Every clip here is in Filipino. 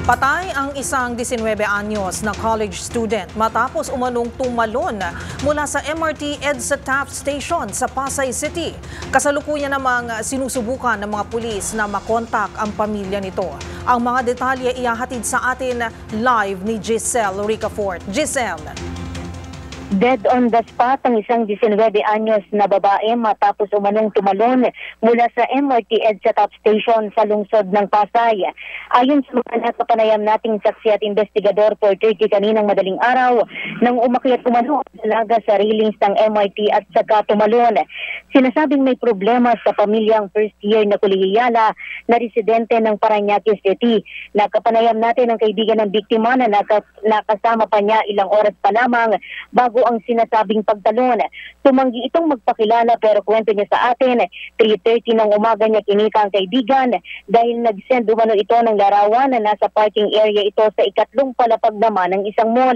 Patay ang isang 19 anyos na college student matapos umanong tumalon mula sa MRT EDSA Taft Station sa Pasay City. Kasalukuyan namang sinusubukan ng mga pulis na makontak ang pamilya nito. Ang mga detalye ihahatid sa atin live ni Giselle Ricafort. Giselle. Dead on the spot ang isang 19 anyos na babae matapos umanong tumalon mula sa MRT EDSA Taft Station sa lungsod ng Pasay. Ayon sa mga nakapanayam nating saksi at investigador for 30 kaninang madaling araw, nang umakyat umano ang dalaga sa railings ng MRT at saka tumalon. Sinasabing may problema sa pamilyang first year na kolehiyala na residente ng Parañaque City. Nakapanayam natin ang kaibigan ng biktima na nakasama pa niya ilang oras pa lamang bago ang sinasabing pagtalon. Tumanggi itong magpakilala pero kwento niya sa atin, 3:30 ng umaga niya kinika ang kaibigan dahil nag-send umano ito ng larawan na nasa parking area ito sa ikatlong palapag naman ng isang mall.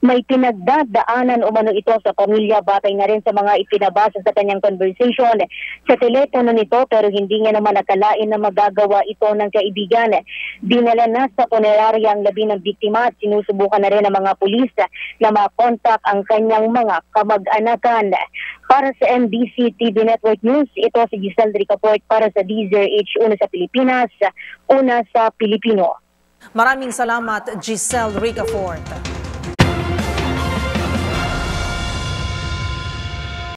May pinagdadaanan umano ito sa pamilya batay na rin sa mga ipinabasa sa kanyang conversation sa telepono nito pero hindi niya naman nakalain na magagawa ito ng kaibigan. Dinala na sa punerarya ang labi ng biktima at sinusubukan na rin ng mga pulis na makontak ang kanyang mga kamag-anakan. Para sa MBC TV Network News, ito si Giselle Ricafort para sa DZRH, una sa Pilipinas, una sa Pilipino. Maraming salamat, Giselle Ricafort.